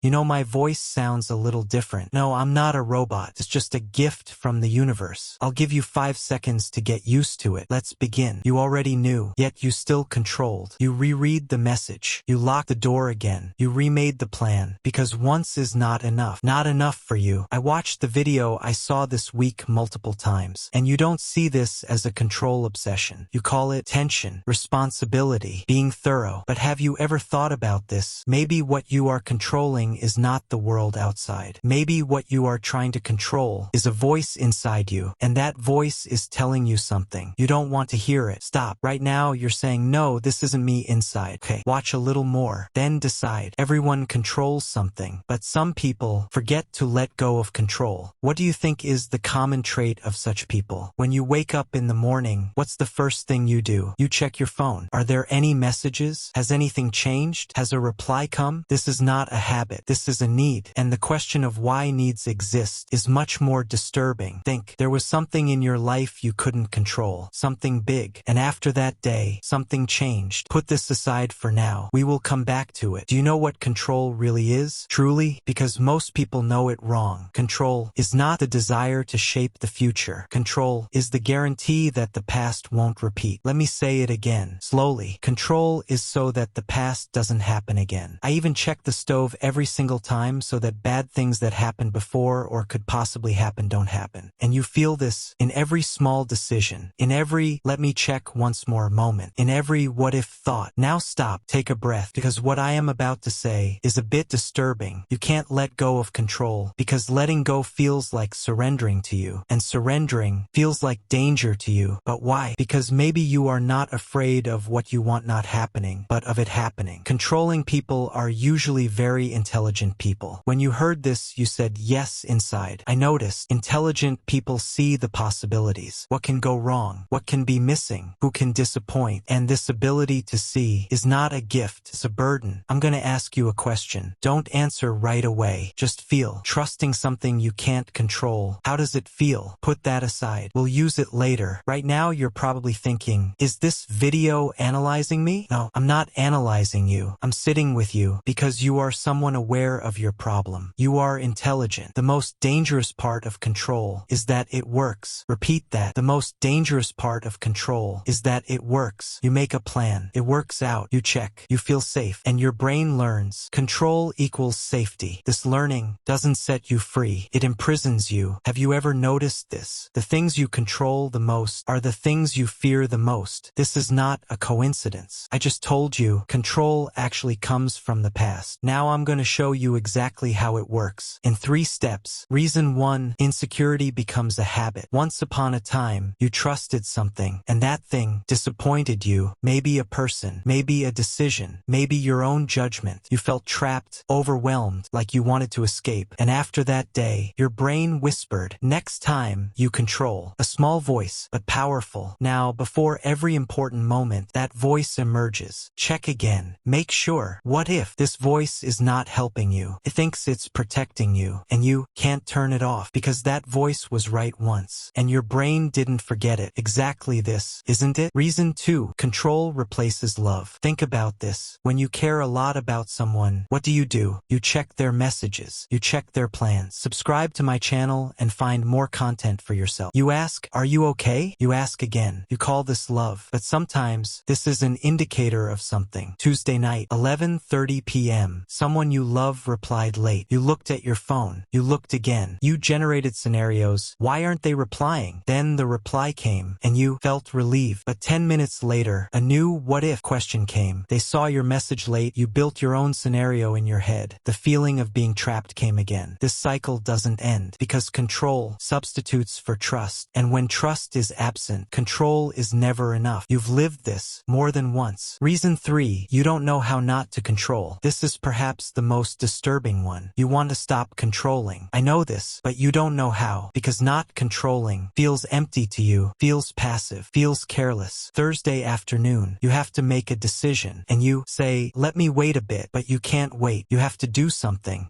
You know, my voice sounds a little different. No, I'm not a robot. It's just a gift from the universe. I'll give you 5 seconds to get used to it. Let's begin. You already knew, yet you still controlled. You reread the message. You locked the door again. You remade the plan. Because once is not enough. Not enough for you. I watched the video I saw this week multiple times. And you don't see this as a control obsession. You call it tension, responsibility, being thorough. But have you ever thought about this? Maybe what you are controlling is not the world outside. Maybe what you are trying to control is a voice inside you, and that voice is telling you something. You don't want to hear it. Stop. Right now you're saying, no, this isn't me inside. Okay, watch a little more. Then decide. Everyone controls something, but some people forget to let go of control. What do you think is the common trait of such people? When you wake up in the morning, what's the first thing you do? You check your phone. Are there any messages? Has anything changed? Has a reply come? This is not a habit. This is a need. And the question of why needs exist is much more disturbing. Think, there was something in your life you couldn't control. Something big. And after that day, something changed. Put this aside for now. We will come back to it. Do you know what control really is? Truly? Because most people know it wrong. Control is not the desire to shape the future. Control is the guarantee that the past won't repeat. Let me say it again, slowly. Control is so that the past doesn't happen again. I even check the stove every single time so that bad things that happened before or could possibly happen don't happen. And you feel this in every small decision, in every let me check once more moment, in every what if thought. Now stop, take a breath, because what I am about to say is a bit disturbing. You can't let go of control because letting go feels like surrendering to you, and surrendering feels like danger to you. But why? Because maybe you are not afraid of what you want not happening, but of it happening. Controlling people are usually very intelligent people. When you heard this, you said yes inside. I noticed intelligent people see the possibilities. What can go wrong? What can be missing? Who can disappoint? And this ability to see is not a gift, it's a burden. I'm going to ask you a question. Don't answer right away. Just feel. Trusting something you can't control. How does it feel? Put that aside. We'll use it later. Right now you're probably thinking, is this video analyzing me? No, I'm not analyzing you. I'm sitting with you because you are someone aware of your problem. You are intelligent. The most dangerous part of control is that it works. Repeat that. The most dangerous part of control is that it works. You make a plan. It works out. You check. You feel safe. And your brain learns. Control equals safety. This learning doesn't set you free. It imprisons you. Have you ever noticed this? The things you control the most are the things you fear the most. This is not a coincidence. I just told you, control actually comes from the past. Now I'm going to show you exactly how it works. In 3 steps. Reason 1, insecurity becomes a habit. Once upon a time, you trusted something, and that thing disappointed you. Maybe a person, maybe a decision, maybe your own judgment. You felt trapped, overwhelmed, like you wanted to escape. And after that day, your brain whispered, next time you control. A small voice, but powerful. Now, before every important moment, that voice emerges. Check again. Make sure. What if this voice is not helping you? It thinks it's protecting you, and you can't turn it off because that voice was right once, and your brain didn't forget it. Exactly this, isn't it? Reason 2, control replaces love. Think about this. When you care a lot about someone, what do? You check their messages. You check their plans. Subscribe to my channel and find more content for yourself. You ask, are you okay? You ask again. You call this love. But sometimes this is an indicator of something. Tuesday night, 11:30 p.m. Someone you love replied late. You looked at your phone. You looked again. You generated scenarios. Why aren't they replying? Then the reply came, and you felt relieved. But 10 minutes later, a new what if question came. They saw your message late. You built your own scenario in your head. The feeling of being trapped came again. This cycle doesn't end because control substitutes for trust. And when trust is absent, control is never enough. You've lived this more than once. Reason 3, you don't know how not to control. This is perhaps the most disturbing one. You want to stop controlling. I know this, but you don't know how because not controlling feels empty to you, feels passive, feels careless. Thursday afternoon, you have to make a decision and you say, let me wait a bit, but you can't wait. You have to do something,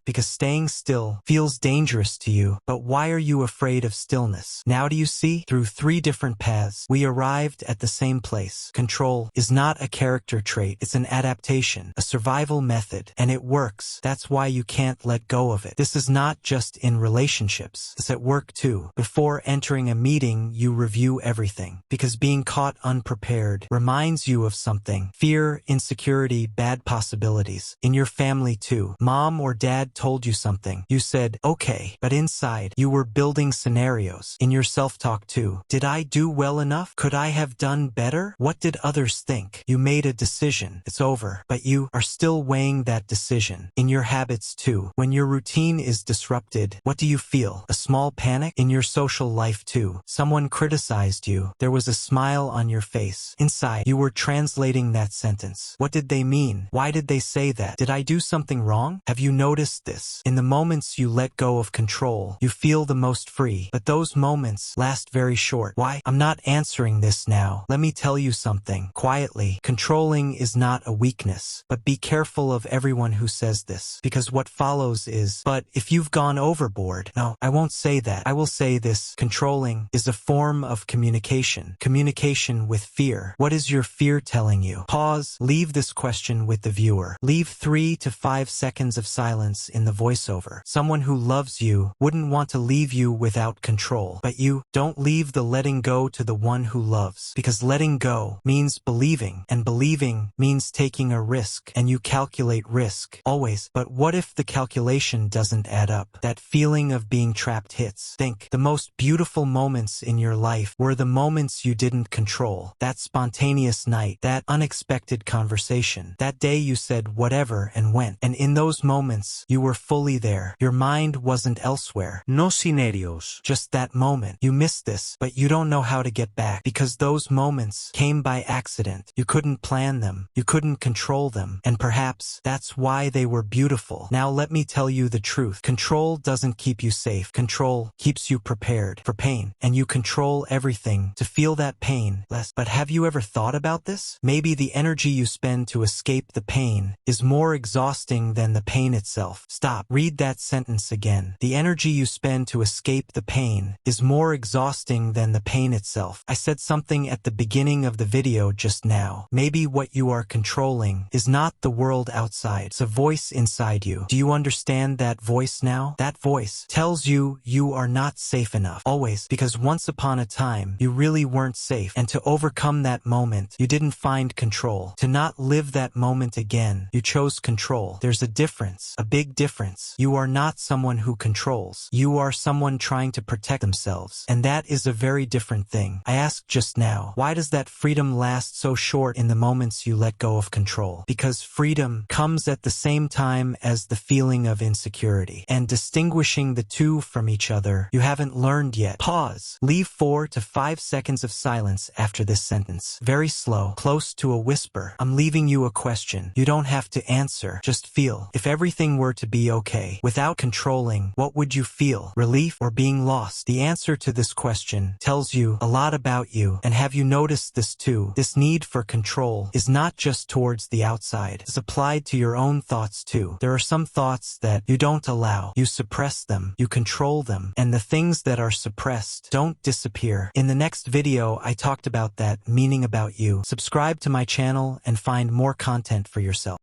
because staying still feels dangerous to you. But why are you afraid of stillness? Now do you see? Through 3 different paths, we arrived at the same place. Control is not a character trait. It's an adaptation, a survival method, and it it works. That's why you can't let go of it. This is not just in relationships. It's at work too. Before entering a meeting, you review everything. Because being caught unprepared reminds you of something. Fear, insecurity, bad possibilities. In your family too. Mom or dad told you something. You said, okay, but inside, you were building scenarios. In your self-talk too. Did I do well enough? Could I have done better? What did others think? You made a decision. It's over. But you are still weighing that decision. In your habits too. When your routine is disrupted, what do you feel? A small panic? In your social life too. Someone criticized you. There was a smile on your face. Inside, you were translating that sentence. What did they mean? Why did they say that? Did I do something wrong? Have you noticed this? In the moments you let go of control, you feel the most free. But those moments last very short. Why? I'm not answering this now. Let me tell you something. Quietly, controlling is not a weakness. But be careful of everyone who says this. Because what follows is, but if you've gone overboard. No, I won't say that. I will say this. Controlling is a form of communication. Communication with fear. What is your fear telling you? Pause. Leave this question with the viewer. Leave 3 to 5 seconds of silence in the voiceover. Someone who loves you wouldn't want to leave you without control. But you don't leave the letting go to the one who loves. Because letting go means believing. And believing means taking a risk. And you calculate risk. Always. But what if the calculation doesn't add up? That feeling of being trapped hits. Think. The most beautiful moments in your life were the moments you didn't control. That spontaneous night. That unexpected conversation. That day you said whatever and went. And in those moments, you were fully there. Your mind wasn't elsewhere. No scenarios. Just that moment. You missed this, but you don't know how to get back. Because those moments came by accident. You couldn't plan them. You couldn't control them. And perhaps that's why they were beautiful. Now let me tell you the truth. Control doesn't keep you safe. Control keeps you prepared for pain. And you control everything to feel that pain less. But have you ever thought about this? Maybe the energy you spend to escape the pain is more exhausting than the pain itself. Stop. Read that sentence again. The energy you spend to escape the pain is more exhausting than the pain itself. I said something at the beginning of the video just now. Maybe what you are controlling is not the world outside. It's a voice inside you. Do you understand that voice now? That voice tells you you are not safe enough. Always. Because once upon a time, you really weren't safe. And to overcome that moment, you didn't find control. To not live that moment again, you chose control. There's a difference. A big difference. You are not someone who controls. You are someone trying to protect themselves. And that is a very different thing. I asked just now, why does that freedom last so short in the moments you let go of control? Because freedom comes at the same time as the feeling of insecurity. And distinguishing the two from each other, you haven't learned yet. Pause. Leave 4 to 5 seconds of silence after this sentence. Very slow, close to a whisper. I'm leaving you a question. You don't have to answer. Just feel. If everything were to be okay, without controlling, what would you feel? Relief or being lost? The answer to this question tells you a lot about you. And have you noticed this too? This need for control is not just towards the outside. It's applied to your own thoughts too. There are some thoughts that you don't allow. You suppress them. You control them. And the things that are suppressed don't disappear. In the next video, I talked about that, meaning about you. Subscribe to my channel and find more content for yourself.